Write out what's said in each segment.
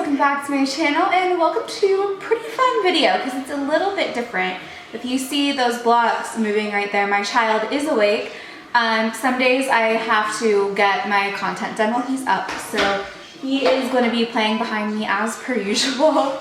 welcome back to my channel and welcome to a pretty fun video because it's a little bit different. If you see those blocks moving right there, my child is awake. Some days I have to get my content done while he's up, so he is going to be playing behind me as per usual.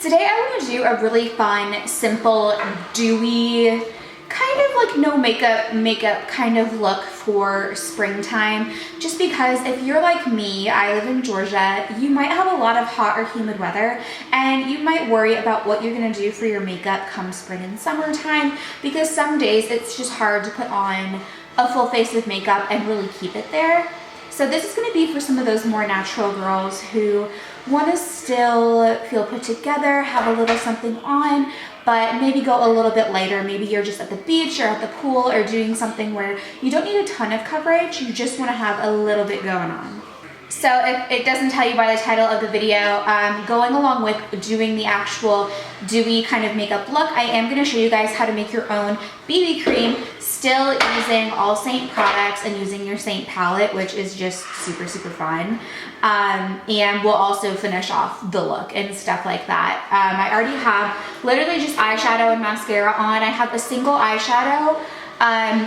Today I want to do a really fun, simple, dewy, kind of like no makeup kind of look for springtime. Just because if you're like me, I live in Georgia, you might have a lot of hot or humid weather and you might worry about what you're gonna do for your makeup come spring and summertime, because some days it's just hard to put on a full face of makeup and really keep it there. So this is gonna be for some of those more natural girls who want to still feel put together, have a little something on, but maybe go a little bit lighter. Maybe you're just at the beach or at the pool or doing something where you don't need a ton of coverage, you just want to have a little bit going on. So if it doesn't tell you by the title of the video, going along with doing the actual dewy kind of makeup look, I am going to show you guys how to make your own BB cream, still using all SEINT products and using your SEINT palette, which is just super fun. And we'll also finish off the look and stuff like that. I already have literally just eyeshadow and mascara on. I have a single eyeshadow.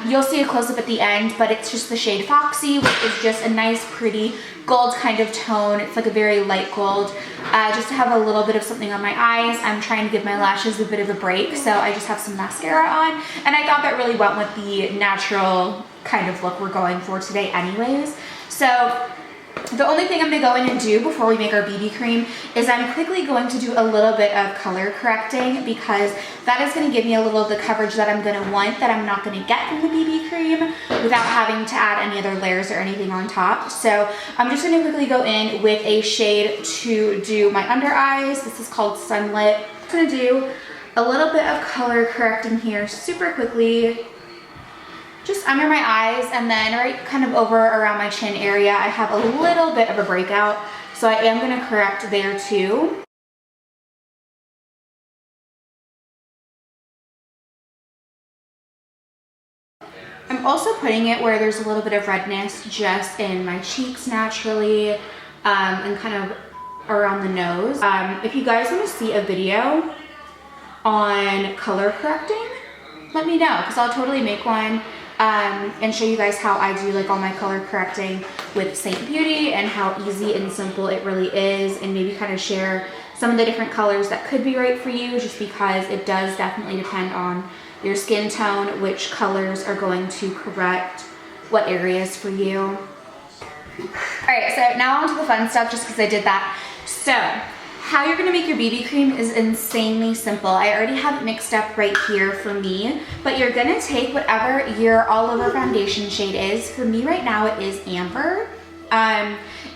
You'll see a close-up at the end, but it's just the shade Foxy, which is just a nice, pretty gold kind of tone. It's like a very light gold, just to have a little bit of something on my eyes. I'm trying to give my lashes a bit of a break, so I just have some mascara on, and I thought that really went with the natural kind of look we're going for today anyways. So the only thing I'm going to go in and do before we make our BB cream is I'm quickly going to do a little bit of color correcting, because that is going to give me a little of the coverage that I'm going to want that I'm not going to get from the BB cream without having to add any other layers or anything on top. So I'm just going to quickly go in with a shade to do my under eyes. This is called Sunlit. I'm going to do a little bit of color correcting here super quickly, just under my eyes, and then right kind of over around my chin area. I have a little bit of a breakout, so I am going to correct there too. I'm also putting it where there's a little bit of redness just in my cheeks naturally, and kind of around the nose. If you guys want to see a video on color correcting, let me know, because I'll totally make one. And show you guys how I do like all my color correcting with SEINT Beauty and how easy and simple it really is, and maybe kind of share some of the different colors that could be right for you, just because it does definitely depend on your skin tone, which colors are going to correct what areas for you. Alright, so now on to the fun stuff, just because I did that. So how you're gonna make your BB cream is insanely simple. I already have it mixed up right here for me, but you're gonna take whatever your all over foundation shade is. For me right now it is Amber.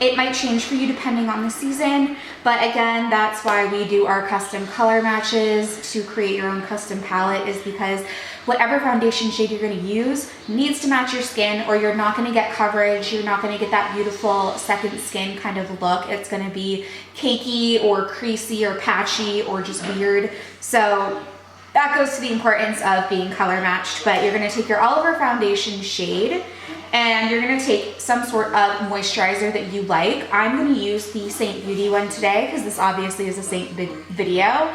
It might change for you depending on the season, but again, that's why we do our custom color matches to create your own custom palette, is because whatever foundation shade you're going to use needs to match your skin, or you're not going to get coverage, you're not going to get that beautiful second skin kind of look. It's going to be cakey or creasy or patchy or just weird. So that goes to the importance of being color matched. But you're going to take your all over foundation shade, and you're going to take some sort of moisturizer that you like. I'm going to use the SEINT Beauty one today because this obviously is a SEINT video.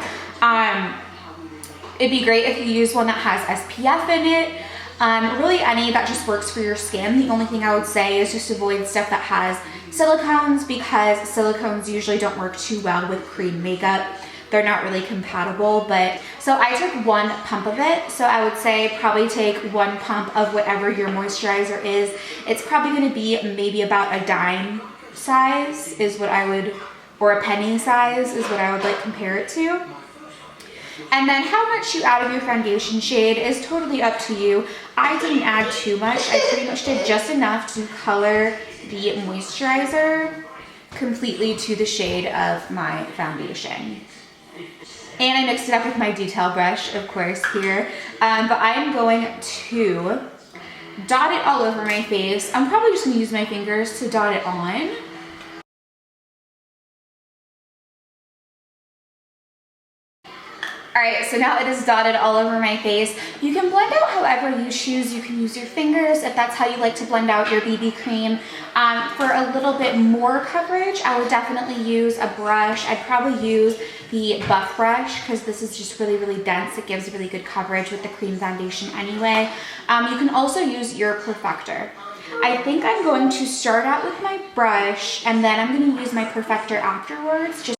It'd be great if you use one that has SPF in it. Really any that just works for your skin. The only thing I would say is just avoid stuff that has silicones, because silicones usually don't work too well with cream makeup. They're not really compatible. But so I took one pump of it, so I would say probably take one pump of whatever your moisturizer is. It's probably going to be maybe about a dime size is what I would, or a penny size is what I would like compare it to. And then how much you add of your foundation shade is totally up to you. I didn't add too much. I pretty much did just enough to color the moisturizer completely to the shade of my foundation. And I mixed it up with my detail brush, of course, here. But I'm going to dot it all over my face. I'm probably just going to use my fingers to dot it on. All right, so now it is dotted all over my face. You can blend out however you choose. You can use your fingers if that's how you like to blend out your BB cream. For a little bit more coverage, I would definitely use a brush. I'd probably use the Buff brush because this is just really, really dense. It gives really good coverage with the cream foundation anyway. You can also use your Perfector. I think I'm going to start out with my brush and then I'm going to use my Perfector afterwards.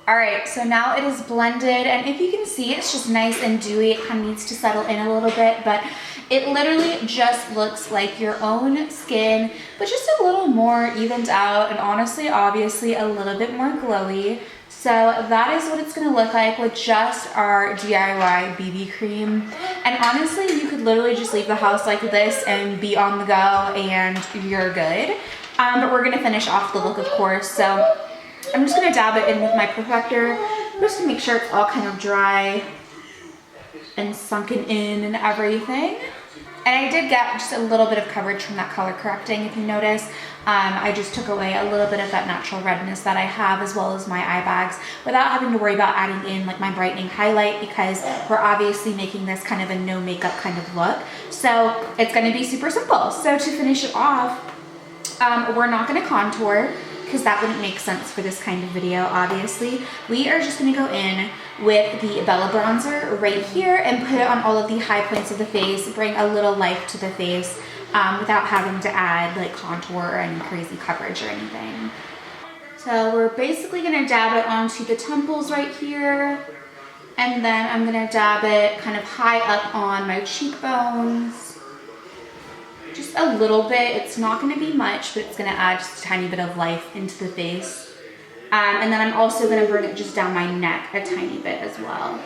All right, so now it is blended, and if you can see, it's just nice and dewy. It kind of needs to settle in a little bit, but it literally just looks like your own skin, but just a little more evened out, and honestly, obviously, a little bit more glowy. So that is what it's gonna look like with just our DIY BB cream. And honestly, you could literally just leave the house like this and be on the go, and you're good. But we're gonna finish off the look, of course, so I'm just gonna dab it in with my Perfector just to make sure it's all kind of dry and sunken in and everything. And I did get just a little bit of coverage from that color correcting, if you notice. I just took away a little bit of that natural redness that I have, as well as my eye bags, without having to worry about adding in like my brightening highlight, because we're obviously making this kind of a no makeup kind of look. So it's gonna be super simple. So to finish it off, we're not gonna contour, because that wouldn't make sense for this kind of video, obviously. We are just gonna go in with the Bella bronzer right here and put it on all of the high points of the face, bring a little life to the face without having to add like contour or any crazy coverage or anything. So we're basically gonna dab it onto the temples right here, and then I'm gonna dab it kind of high up on my cheekbones. Just a little bit. It's not going to be much, but it's going to add just a tiny bit of life into the face. And then I'm also going to bring it just down my neck a tiny bit as well.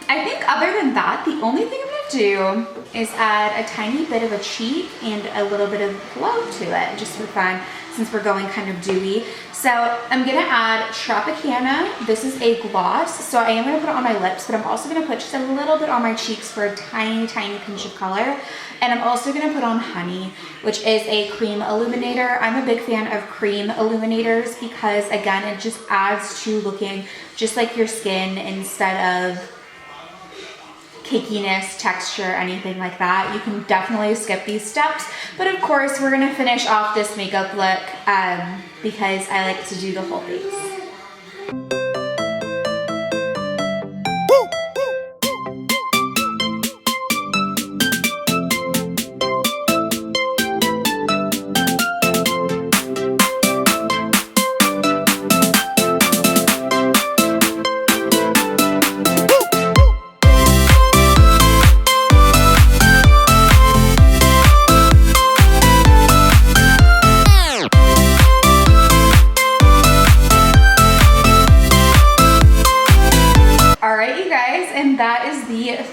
I think other than that, the only thing I'm going to do is add a tiny bit of a cheek and a little bit of glow to it, just for fun, since we're going kind of dewy. So I'm gonna add Tropicana. This is a gloss, so I am gonna put it on my lips, but I'm also gonna put just a little bit on my cheeks for a tiny, tiny pinch of color. And I'm also gonna put on Honey, which is a cream illuminator. I'm a big fan of cream illuminators because, again, it just adds to looking just like your skin instead of cakiness, texture, anything like that. You can definitely skip these steps, but of course we're gonna finish off this makeup look because I like to do the whole face.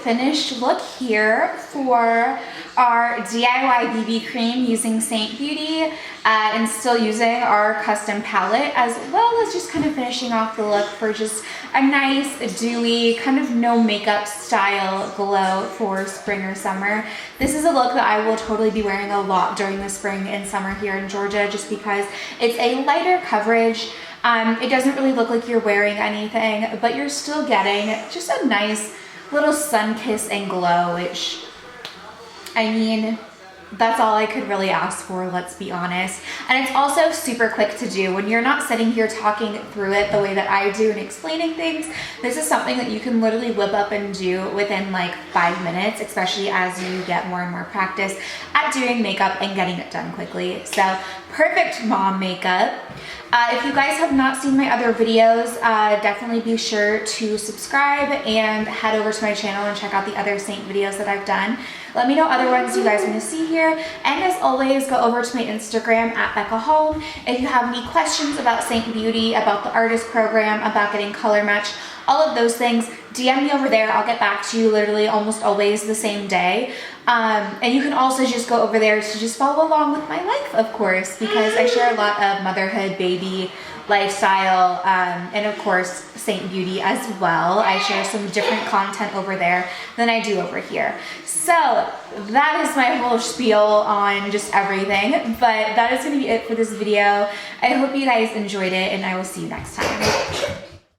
Finished look here for our DIY BB cream using SEINT Beauty and still using our custom palette, as well as just kind of finishing off the look for just a nice dewy kind of no makeup style glow for spring or summer. This is a look that I will totally be wearing a lot during the spring and summer here in Georgia, just because it's a lighter coverage. It doesn't really look like you're wearing anything, but you're still getting just a nice little sun kiss and glow, which, I mean, that's all I could really ask for, let's be honest. And it's also super quick to do. When you're not sitting here talking through it the way that I do and explaining things, this is something that you can literally whip up and do within like 5 minutes, especially as you get more and more practice at doing makeup and getting it done quickly. So perfect mom makeup. If you guys have not seen my other videos, definitely be sure to subscribe and head over to my channel and check out the other SEINT videos that I've done. Let me know other ones you guys want to see here. And as always, go over to my Instagram at Becca Halm. If you have any questions about SEINT Beauty, about the artist program, about getting color match, all of those things, DM me over there. I'll get back to you literally almost always the same day. And you can also just go over there to just follow along with my life, of course, because I share a lot of motherhood, baby, lifestyle, and of course, Saint Beauty as well. I share some different content over there than I do over here. So that is my whole spiel on just everything, but that is going to be it for this video. I hope you guys enjoyed it, and I will see you next time.